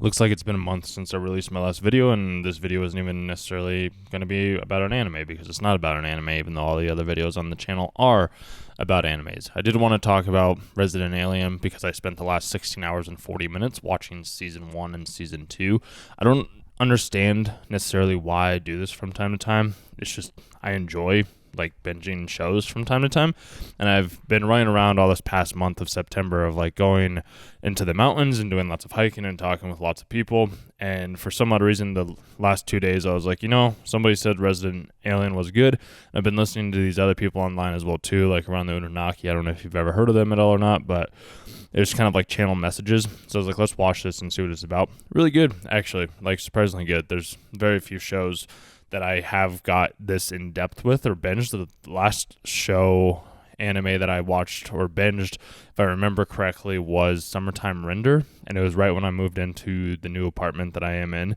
Looks like it's been a month since I released my last video, and this video isn't even necessarily going to be about an anime because it's not about an anime, even though all the other videos on the channel are about animes. I did want to talk about Resident Alien because I spent the last 16 hours and 40 minutes watching Season 1 and Season 2. I don't understand necessarily why I do this from time to time. It's just I enjoy binging shows from time to time, and I've been running around all this past month of September of going into the mountains and doing lots of hiking and talking with lots of people. And for some odd reason, the last 2 days I was like, somebody said Resident Alien was good. I've been listening to these other people online as well too, like around the Ununaki. I don't know if you've ever heard of them at all or not, but it was kind of like channel messages. So I was like, let's watch this and see what it's about. Really good, actually, surprisingly good. There's very few shows that I have got this in depth with or binged. The last show anime that I watched or binged, if I remember correctly, was Summertime Render, and it was right when I moved into the new apartment that I am in.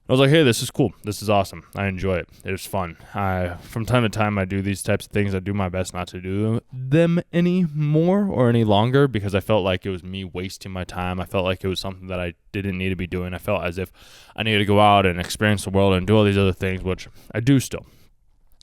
I was like, hey, this is cool. This is awesome. I enjoy it. It was fun. From time to time, I do these types of things. I do my best not to do them anymore or any longer because I felt like it was me wasting my time. I felt like it was something that I didn't need to be doing. I felt as if I needed to go out and experience the world and do all these other things, which I do still.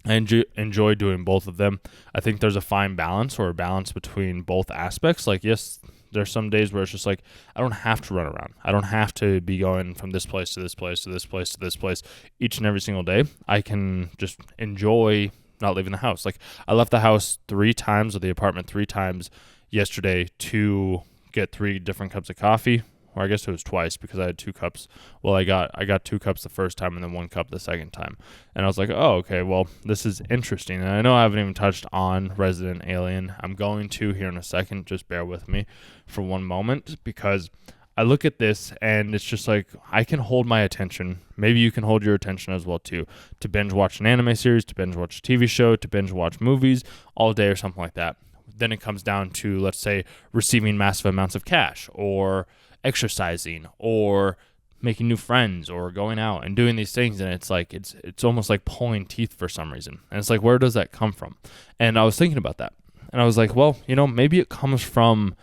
I enjoy doing both of them. I think there's a fine balance or a balance between both aspects. Yes, there's some days where it's just I don't have to run around. I don't have to be going from this place to this place to this place to this place each and every single day. I can just enjoy not leaving the house. I left the house 3 times or the apartment 3 times yesterday to get 3 different cups of coffee. Or I guess it was twice because I had 2 cups. Well, I got 2 cups the first time and then 1 cup the second time. And I was like, oh, okay, well, this is interesting. And I know I haven't even touched on Resident Alien. I'm going to here in a second. Just bear with me for one moment because I look at this and it's just I can hold my attention. Maybe you can hold your attention as well too. To binge watch an anime series, to binge watch a TV show, to binge watch movies all day or something like that. Then it comes down to, let's say, receiving massive amounts of cash or exercising or making new friends or going out and doing these things, and it's almost like pulling teeth for some reason. And it's where does that come from? And I was thinking about that, and I was like, well, maybe it comes from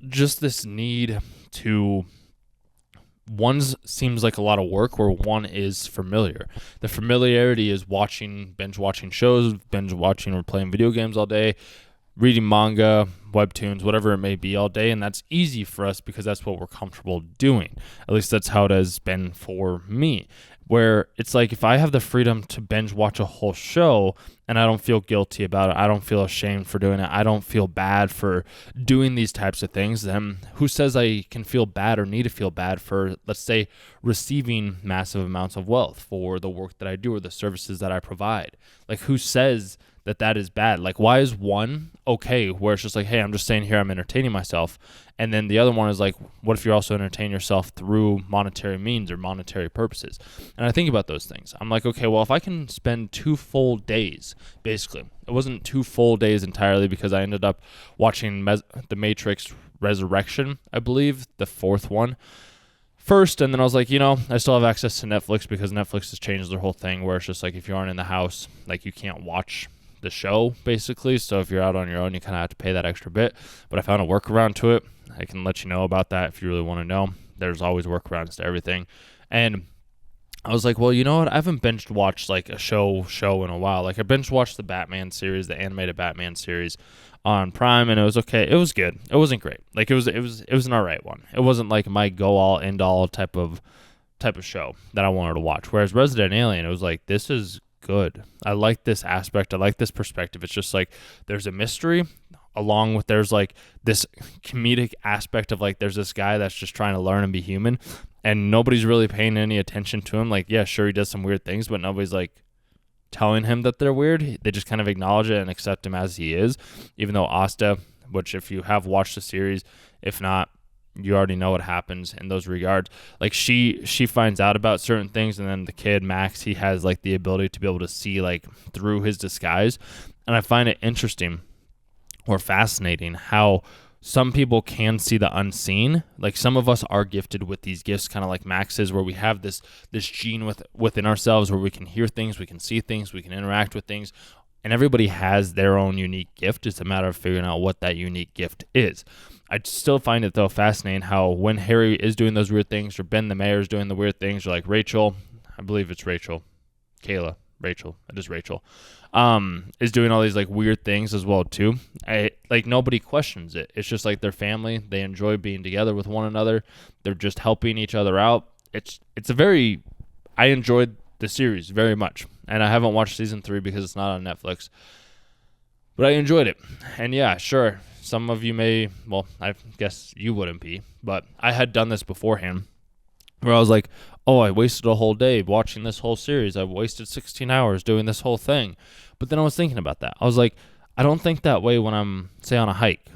just this need to, one seems like a lot of work where one is familiar. The familiarity is binge watching shows, binge watching or playing video games all day, reading manga, webtoons, whatever it may be all day, and that's easy for us because that's what we're comfortable doing. At least that's how it has been for me, where it's if I have the freedom to binge watch a whole show and I don't feel guilty about it, I don't feel ashamed for doing it, I don't feel bad for doing these types of things, then who says I can feel bad or need to feel bad for, let's say, receiving massive amounts of wealth for the work that I do or the services that I provide? Who says that is bad? Why is one okay where it's just hey, I'm just saying here I'm entertaining myself, and then the other one is what if you're also entertaining yourself through monetary means or monetary purposes? And I think about those things. I'm okay, well, if I can spend 2 full days, basically it wasn't 2 full days entirely because I ended up watching The Matrix Resurrection, I believe, the 4th one first, and then I was I still have access to Netflix because Netflix has changed their whole thing where it's just if you aren't in the house, you can't watch the show, basically. So if you're out on your own, you kind of have to pay that extra bit. But I found a workaround to it. I can let you know about that if you really want to know. There's always workarounds to everything. And I was well, you know what? I haven't binge watched a show in a while. I binge watched the Batman series, the animated Batman series on Prime, and it was okay. It was good. It wasn't great. It was an alright one. It wasn't my go all end all type of show that I wanted to watch. Whereas Resident Alien, it was this is good. I like this aspect. I like this perspective. It's just there's a mystery along with there's this comedic aspect of there's this guy that's just trying to learn and be human, and nobody's really paying any attention to him. Yeah, sure, he does some weird things, but nobody's telling him that they're weird. They just kind of acknowledge it and accept him as he is, even though Asta, which if you have watched the series, if not, you already know what happens in those regards. She finds out about certain things, and then the kid Max, he has the ability to be able to see through his disguise. And I find it interesting or fascinating how some people can see the unseen. Some of us are gifted with these gifts, kind of like Max is, where we have this gene within ourselves where we can hear things, we can see things, we can interact with things And everybody has their own unique gift. It's a matter of figuring out what that unique gift is. I still find it, though, fascinating how when Harry is doing those weird things, or Ben the mayor is doing the weird things, or like Rachel, I believe it's Rachel, Kayla, Rachel, it is Rachel, is doing all these like weird things as well too. Like nobody questions it. It's just like their family. They enjoy being together with one another. They're just helping each other out. I enjoyed the series very much, and I haven't watched season 3 because it's not on Netflix, but I enjoyed it. And yeah, sure, some of you may, well, I guess you wouldn't be, but I had done this beforehand where I was like, oh, I wasted a whole day watching this whole series. I wasted 16 hours doing this whole thing. But then I was thinking about that. I was like, I don't think that way when I'm, say, on a hike.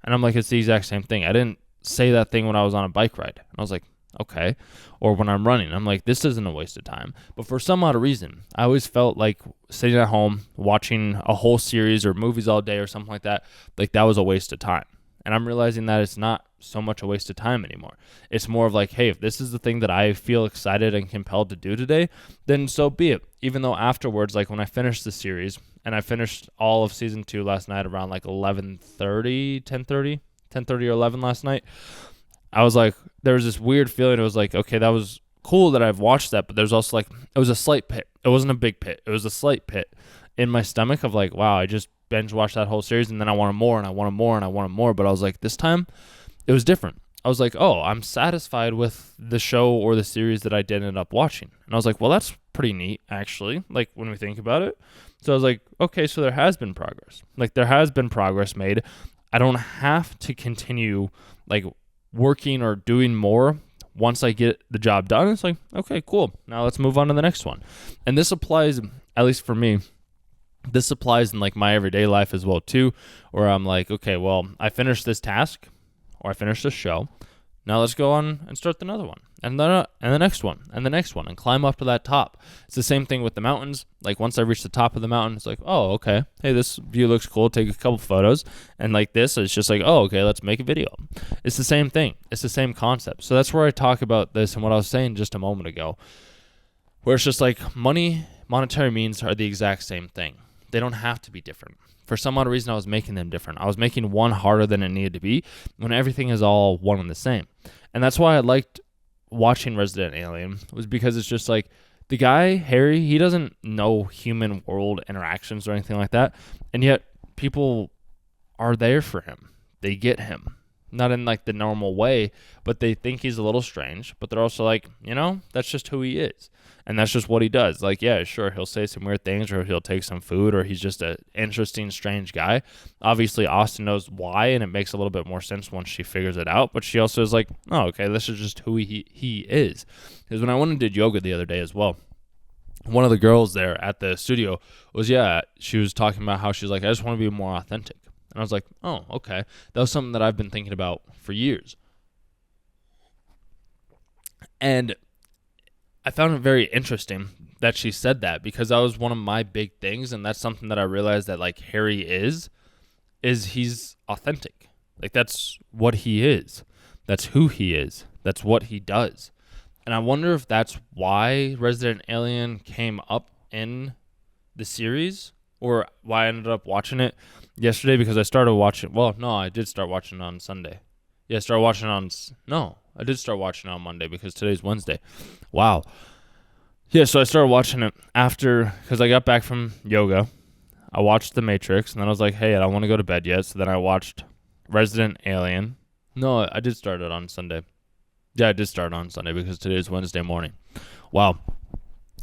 And I'm like, it's the exact same thing. I didn't say that thing when I was on a bike ride. And I was like, okay. Or when I'm running, I'm like, this isn't a waste of time. But for some odd reason, I always felt like sitting at home watching a whole series or movies all day or something like that was a waste of time. And I'm realizing that it's not so much a waste of time anymore. It's more of like, hey, if this is the thing that I feel excited and compelled to do today, then so be it. Even though afterwards, like when I finished the series, and I finished all of season 2 last night around like 10:30 or 11 last night, I was like, there was this weird feeling. It was like, okay, that was cool that I've watched that, but there's also like, it was a slight pit. It wasn't a big pit. It was a slight pit in my stomach of like, wow, I just binge watched that whole series, and then I wanted more, and I wanted more, and I wanted more. But I was like, this time it was different. I was like, oh, I'm satisfied with the show or the series that I did end up watching. And I was like, well, that's pretty neat, actually, like when we think about it. So I was like, okay, so there has been progress. Like there has been progress made. I don't have to continue like working or doing more once I get the job done. It's like, okay, cool. Now let's move on to the next one. And this applies, at least for me, this applies in like my everyday life as well too, where I'm like, okay, well, I finished this task or I finished this show. Now let's go on and start another one, and then and the next one, and the next one, and climb up to that top. It's the same thing with the mountains. Like once I reach the top of the mountain, it's like, oh, okay, hey, this view looks cool. Take a couple photos, and like this, it's just like, oh, okay, let's make a video. It's the same thing. It's the same concept. So that's where I talk about this and what I was saying just a moment ago, where it's just like monetary means are the exact same thing. They don't have to be different. For some odd reason, I was making them different. I was making one harder than it needed to be when everything is all one and the same. And that's why I liked watching Resident Alien, was because it's just like the guy, Harry, he doesn't know human world interactions or anything like that. And yet people are there for him. They get him. Not in like the normal way, but they think he's a little strange. But they're also like, that's just who he is. And that's just what he does. Like, yeah, sure, he'll say some weird things, or he'll take some food, or he's just an interesting, strange guy. Obviously, Austin knows why, and it makes a little bit more sense once she figures it out. But she also is like, oh, okay, this is just who he is. Because when I went and did yoga the other day as well, one of the girls there at the studio she was talking about how she's like, I just want to be more authentic. And I was like, oh, okay. That was something that I've been thinking about for years. And I found it very interesting that she said that, because that was one of my big things, and that's something that I realized that like Harry is he's authentic. Like that's what he is. That's who he is. That's what he does. And I wonder if that's why Resident Alien came up in the series, or why I ended up watching it yesterday, because I started watching, I did start watching it on Sunday. Yeah, I did start watching it on Monday because today's Wednesday. Wow. Yeah, so I started watching it after, because I got back from yoga. I watched The Matrix, and then I was like, hey, I don't want to go to bed yet. So then I watched Resident Alien. No, I did start it on Sunday. Yeah, I did start on Sunday because today's Wednesday morning. Wow.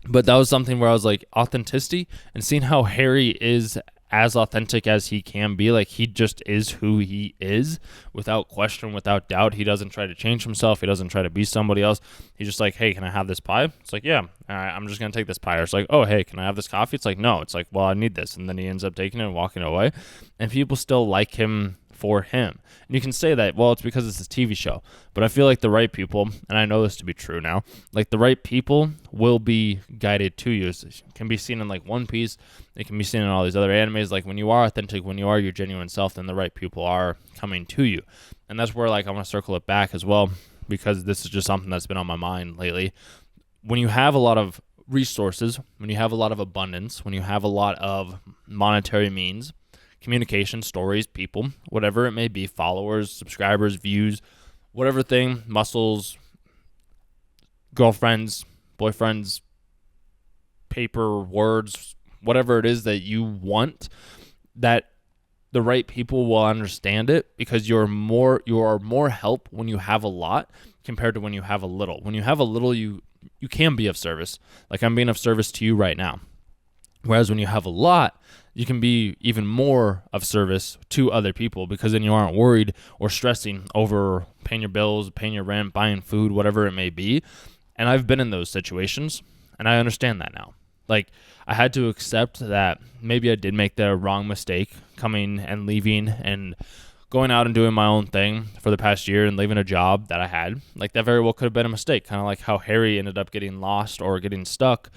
But that was something where I was like, authenticity, and seeing how Harry is as authentic as he can be. Like he just is who he is, without question, without doubt. He doesn't try to change himself. He doesn't try to be somebody else. He's just like, hey, can I have this pie? It's like, yeah, all right, I'm just going to take this pie. Or it's like, oh, hey, can I have this coffee? It's like, no. It's like, well, I need this. And then he ends up taking it and walking away. And people still like him for him. And you can say that, well, it's because it's a TV show. But I feel like the right people, and I know this to be true now, like the right people will be guided to you. It can be seen in like One Piece. It can be seen in all these other animes. Like when you are authentic, when you are your genuine self, then the right people are coming to you. And that's where like I want to circle it back as well, because this is just something that's been on my mind lately. When you have a lot of resources, when you have a lot of abundance, when you have a lot of monetary means, communication, stories, people, whatever it may be, followers, subscribers, views, whatever thing, muscles, girlfriends, boyfriends, paper, words, whatever it is that you want, that the right people will understand it, because you are more help when you have a lot compared to when you have a little. When you have a little, you can be of service. Like I'm being of service to you right now. Whereas when you have a lot, you can be even more of service to other people, because then you aren't worried or stressing over paying your bills, paying your rent, buying food, whatever it may be. And I've been in those situations, and I understand that now. Like, I had to accept that maybe I did make the wrong mistake coming and leaving and going out and doing my own thing for the past year and leaving a job that I had. Like, that very well could have been a mistake, kind of like how Harry ended up getting lost or getting stuck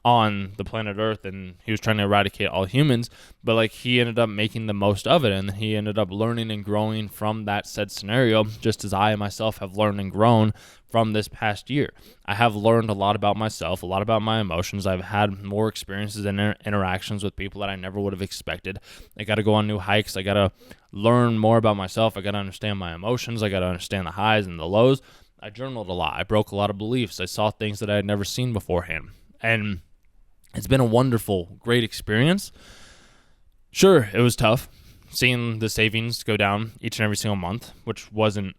on the planet Earth, and he was trying to eradicate all humans, but like he ended up making the most of it, and he ended up learning and growing from that said scenario, just as I myself have learned and grown from this past year. I have learned a lot about myself, a lot about my emotions. I've had more experiences and interactions with people that I never would have expected. I got to go on new hikes. I got to learn more about myself. I got to understand my emotions. I got to understand the highs and the lows. I journaled a lot. I broke a lot of beliefs. I saw things that I had never seen beforehand, and it's been a wonderful, great experience. Sure, it was tough seeing the savings go down each and every single month, which wasn't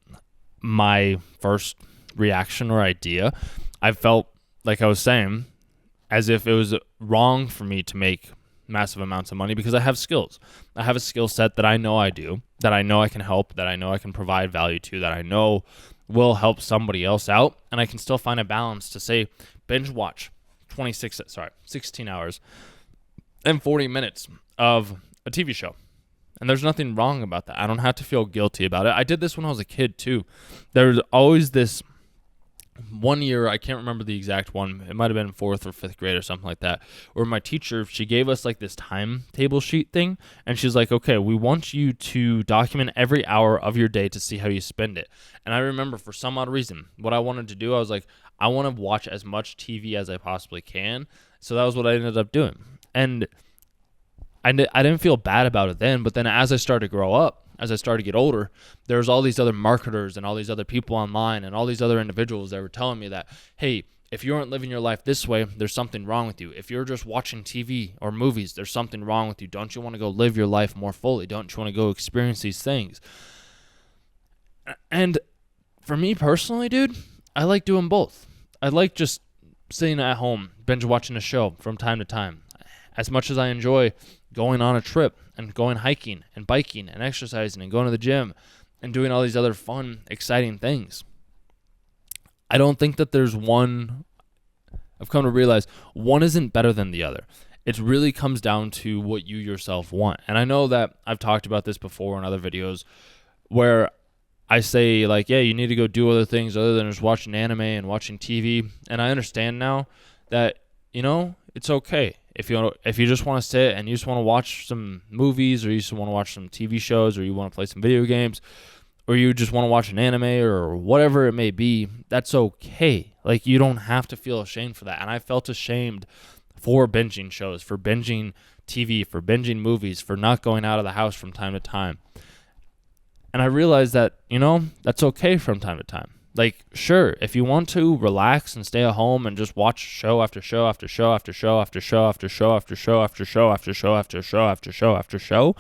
my first reaction or idea. I felt, like I was saying, as if it was wrong for me to make massive amounts of money, because I have skills. I have a skill set that I know I do, that I know I can help, that I know I can provide value to, that I know will help somebody else out, and I can still find a balance to say, binge watch 16 hours and 40 minutes of a TV show. And there's nothing wrong about that. I don't have to feel guilty about it. I did this when I was a kid too. There's always this one year, I can't remember the exact one, it might have been 4th or 5th grade or something like that, where my teacher, she gave us like this timetable sheet thing, and she's like, okay, we want you to document every hour of your day to see how you spend it. And I remember, for some odd reason, what I wanted to do, I was like, I want to watch as much TV as I possibly can. So that was what I ended up doing. And I didn't feel bad about it then, but then as I started to grow up, as I started to get older, there was all these other marketers and all these other people online and all these other individuals that were telling me that, hey, if you aren't living your life this way, there's something wrong with you. If you're just watching TV or movies, there's something wrong with you. Don't you want to go live your life more fully? Don't you want to go experience these things? And for me personally, dude, I like doing both. I like just sitting at home, binge watching a show from time to time. As much as I enjoy going on a trip and going hiking and biking and exercising and going to the gym and doing all these other fun, exciting things, I don't think that there's one. I've come to realize one isn't better than the other. It really comes down to what you yourself want. And I know that I've talked about this before in other videos where I say, like, yeah, you need to go do other things other than just watching anime and watching TV. And I understand now that, it's okay. If you just want to sit and you just want to watch some movies, or you just want to watch some TV shows, or you want to play some video games, or you just want to watch an anime or whatever it may be, that's okay. Like, you don't have to feel ashamed for that. And I felt ashamed for binging shows, for binging TV, for binging movies, for not going out of the house from time to time. And I realized that, that's okay from time to time. Like, sure, if you want to relax and stay at home and just watch show after show after show after show after show after show after show after show after show after show after show after show,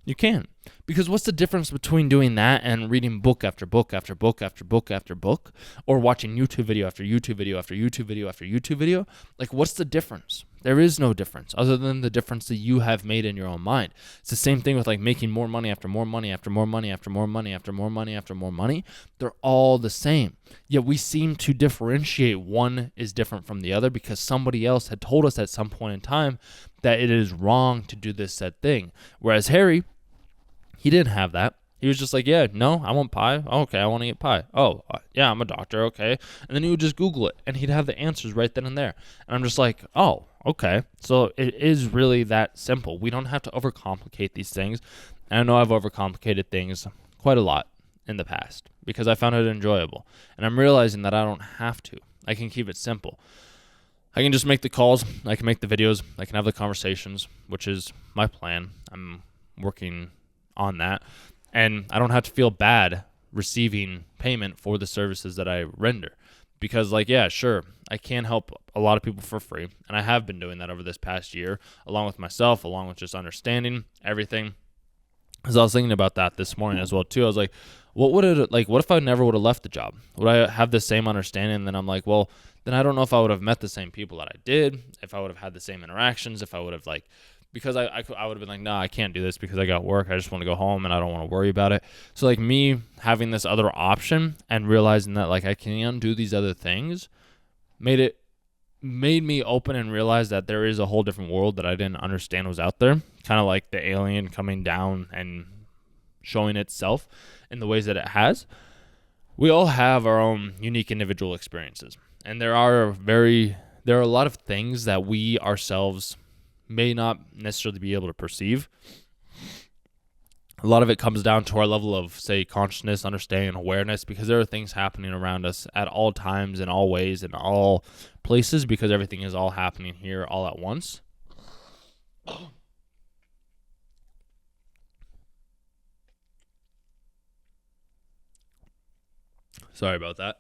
you can. Because what's the difference between doing that and reading book after book after book after book after book, or watching YouTube video after YouTube video after YouTube video after YouTube video? Like, what's the difference? There is no difference other than the difference that you have made in your own mind. It's the same thing with like making more money after more money after more money after more money after more money after more money. They're all the same. Yet we seem to differentiate one is different from the other because somebody else had told us at some point in time that it is wrong to do this said thing. Whereas Harry, he didn't have that. He was just like, yeah, no, I want pie. Oh, okay, I want to eat pie. Oh, yeah, I'm a doctor, okay. And then he would just Google it, and he'd have the answers right then and there. And I'm just like, oh, okay. So it is really that simple. We don't have to overcomplicate these things. And I know I've overcomplicated things quite a lot in the past because I found it enjoyable. And I'm realizing that I don't have to. I can keep it simple. I can just make the calls, I can make the videos, I can have the conversations, which is my plan. I'm working on that. And I don't have to feel bad receiving payment for the services that I render. Because, like, yeah, sure, I can help a lot of people for free. And I have been doing that over this past year, along with myself, along with just understanding everything. Because I was thinking about that this morning as well, too. I was like, what if I never would have left the job? Would I have the same understanding? And then I'm like, well, then I don't know if I would have met the same people that I did, if I would have had the same interactions, if I would have, like, because I would have been like, no, I can't do this because I got work. I just want to go home and I don't want to worry about it. So, like, me having this other option and realizing that, like, I can do these other things made me open and realize that there is a whole different world that I didn't understand was out there. Kind of like the alien coming down and showing itself in the ways that it has. We all have our own unique individual experiences. And there are a lot of things that we ourselves may not necessarily be able to perceive. A lot of it comes down to our level of, say, consciousness, understanding, awareness, because there are things happening around us at all times, in all ways, in all places, because everything is all happening here all at once. Sorry about that.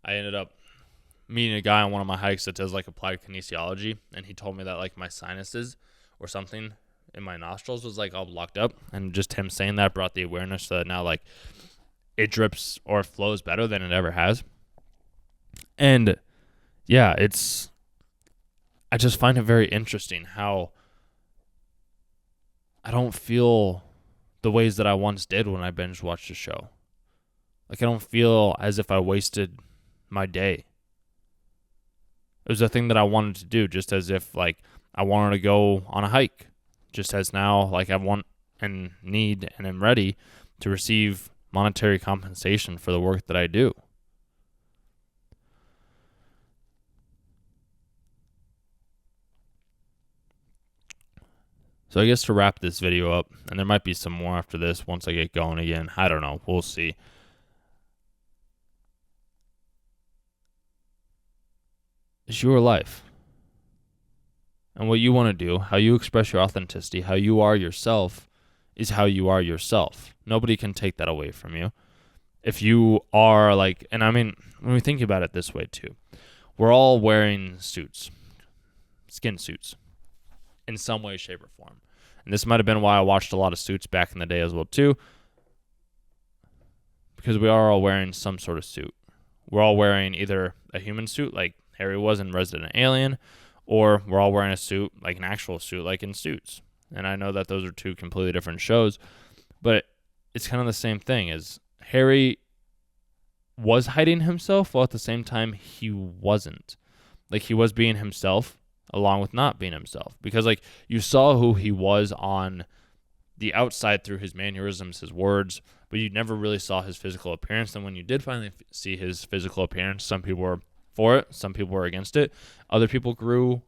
I ended up meeting a guy on one of my hikes that does, like, applied kinesiology, and he told me that, like, my sinuses or something in my nostrils was, like, all blocked up, and just him saying that brought the awareness so that now, like, it drips or flows better than it ever has. And yeah, I just find it very interesting how I don't feel the ways that I once did when I binge watched a show. Like, I don't feel as if I wasted my day. It was a thing that I wanted to do, just as if, like, I wanted to go on a hike. Just as now, like, I want and need and am ready to receive monetary compensation for the work that I do. So I guess to wrap this video up, and there might be some more after this once I get going again. I don't know. We'll see. It's your life. And what you want to do, how you express your authenticity, how you are yourself, is how you are yourself. Nobody can take that away from you. If you are, like, and I mean, when we think about it this way too, we're all wearing suits, skin suits, in some way, shape, or form. And this might have been why I watched a lot of Suits back in the day as well too, because we are all wearing some sort of suit. We're all wearing either a human suit, like Harry was in Resident Alien, or we're all wearing a suit, like an actual suit, like in Suits. And I know that those are two completely different shows, but it's kind of the same thing. As Harry was hiding himself, while at the same time he wasn't. Like, he was being himself along with not being himself, because, like, you saw who he was on the outside through his mannerisms, his words, but you never really saw his physical appearance. And when you did finally see his physical appearance, some people were for it, some people were against it, other people grew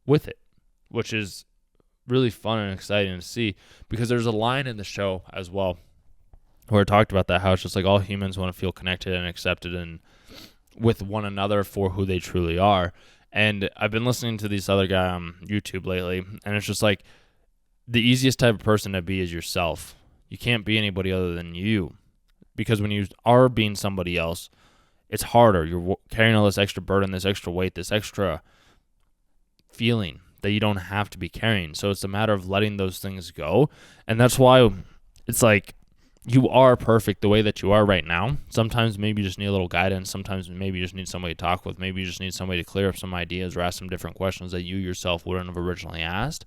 with it, which is really fun and exciting to see, because there's a line in the show as well where it talked about that, how it's just like all humans want to feel connected and accepted and with one another for who they truly are. And I've been listening to this other guy on YouTube lately, and it's just like the easiest type of person to be is yourself. You can't be anybody other than you, because when you are being somebody else, it's harder. You're carrying all this extra burden, this extra weight, this extra feeling that you don't have to be carrying. So it's a matter of letting those things go. And that's why it's like you are perfect the way that you are right now. Sometimes maybe you just need a little guidance. Sometimes maybe you just need somebody to talk with. Maybe you just need somebody to clear up some ideas or ask some different questions that you yourself wouldn't have originally asked.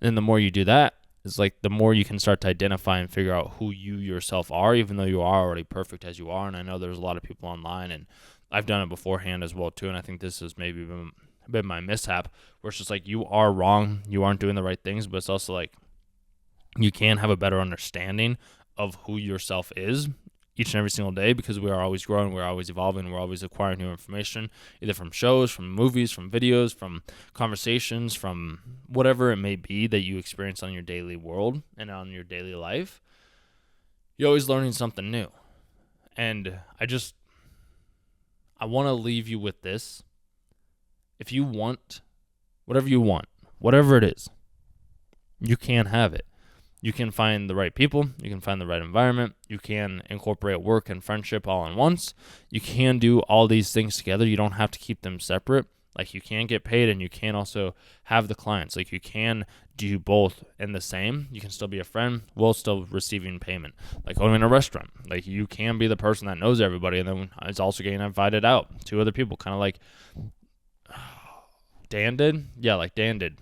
And then the more you do that, it's like the more you can start to identify and figure out who you yourself are, even though you are already perfect as you are. And I know there's a lot of people online, and I've done it beforehand as well too. And I think this has maybe been my mishap, where it's just like you are wrong, you aren't doing the right things, but it's also like you can have a better understanding of who yourself is each and every single day, because we are always growing, we're always evolving, we're always acquiring new information, either from shows, from movies, from videos, from conversations, from whatever it may be that you experience on your daily world and on your daily life. You're always learning something new. And I want to leave you with this, if you want whatever it is, you can have it. You can find the right people. You can find the right environment. You can incorporate work and friendship all in once. You can do all these things together. You don't have to keep them separate. Like, you can get paid and you can also have the clients. Like, you can do both in the same. You can still be a friend while still receiving payment. Like going in a restaurant. Like, you can be the person that knows everybody and then is also getting invited out to other people. Kind of like Dan did. Yeah, like Dan did.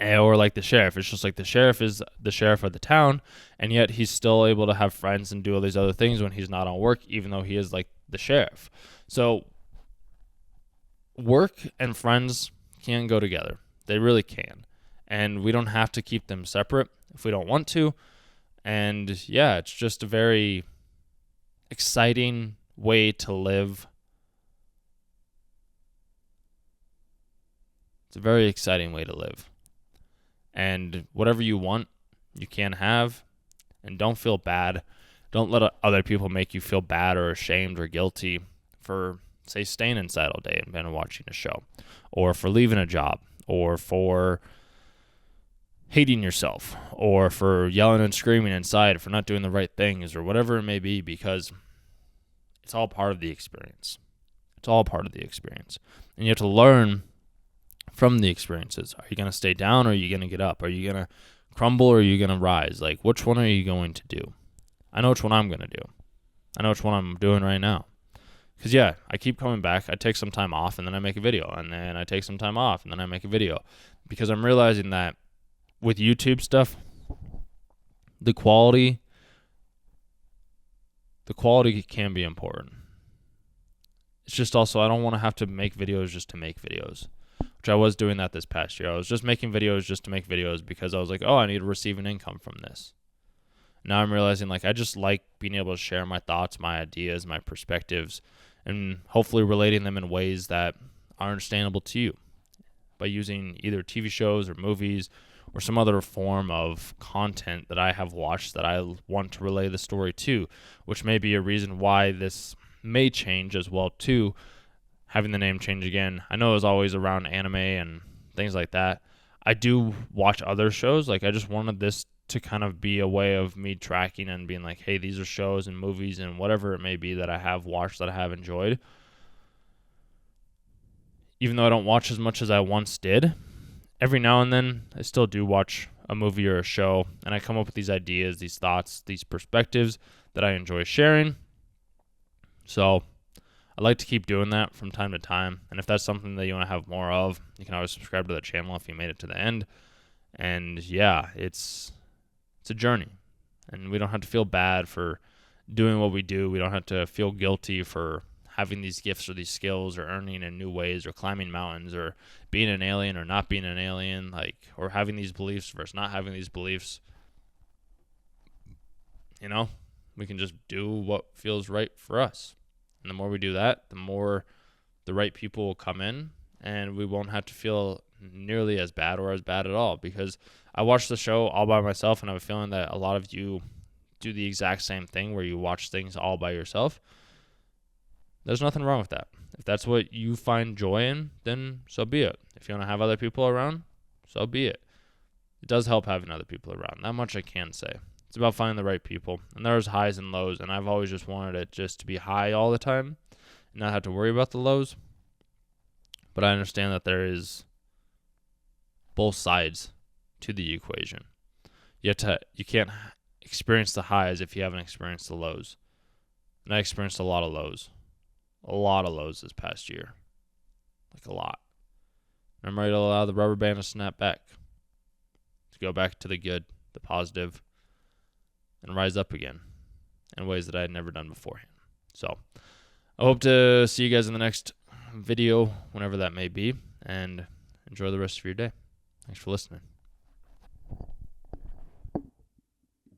Or like the sheriff. It's just like the sheriff is the sheriff of the town, and yet he's still able to have friends and do all these other things when he's not on work, even though he is like the sheriff. So work and friends can go together. They really can. And we don't have to keep them separate if we don't want to. And yeah, it's just a very exciting way to live. It's a very exciting way to live. And whatever you want, you can have. And don't feel bad. Don't let other people make you feel bad or ashamed or guilty for, say, staying inside all day and watching a show, or for leaving a job, or for hating yourself, or for yelling and screaming inside for not doing the right things, or whatever it may be, because it's all part of the experience. It's all part of the experience. And you have to learn from the experiences. Are you going to stay down or are you going to get up? Are you going to crumble or are you going to rise? Like, which one are you going to do? I know which one I'm going to do. I know which one I'm doing right now. Because, yeah, I keep coming back. I take some time off and then I make a video. And then I take some time off and then I make a video. Because I'm realizing that with YouTube stuff, the quality can be important. It's just also, I don't want to have to make videos just to make videos, which I was doing that this past year. I was just making videos just to make videos because I was like, oh, I need to receive an income from this. Now I'm realizing, like, I just like being able to share my thoughts, my ideas, my perspectives, and hopefully relating them in ways that are understandable to you by using either TV shows or movies or some other form of content that I have watched that I want to relay the story to, which may be a reason why this may change as well too, having the name change again. I know it was always around anime and things like that. I do watch other shows. Like, I just wanted this to kind of be a way of me tracking and being like, hey, these are shows and movies and whatever it may be that I have watched, that I have enjoyed. Even though I don't watch as much as I once did, every now and then I still do watch a movie or a show, and I come up with these ideas, these thoughts, these perspectives that I enjoy sharing. So I like to keep doing that from time to time. And if that's something that you want to have more of, you can always subscribe to the channel if you made it to the end. And yeah, it's a journey. And we don't have to feel bad for doing what we do. We don't have to feel guilty for having these gifts or these skills or earning in new ways or climbing mountains or being an alien or not being an alien, like, or having these beliefs versus not having these beliefs. You know, we can just do what feels right for us. And the more we do that, the more the right people will come in, and we won't have to feel nearly as bad or as bad at all. Because I watched the show all by myself, and I have a feeling that a lot of you do the exact same thing where you watch things all by yourself. There's nothing wrong with that. If that's what you find joy in, then so be it. If you want to have other people around, so be it. It does help having other people around. That much I can say. It's about finding the right people. And there's highs and lows, and I've always just wanted it just to be high all the time and not have to worry about the lows. But I understand that there is both sides to the equation. You can't experience the highs if you haven't experienced the lows. And I experienced a lot of lows. A lot of lows this past year. Like, a lot. And I'm ready to allow the rubber band to snap back. To go back to the good, the positive, and rise up again in ways that I had never done beforehand. So I hope to see you guys in the next video, whenever that may be, and enjoy the rest of your day. Thanks for listening.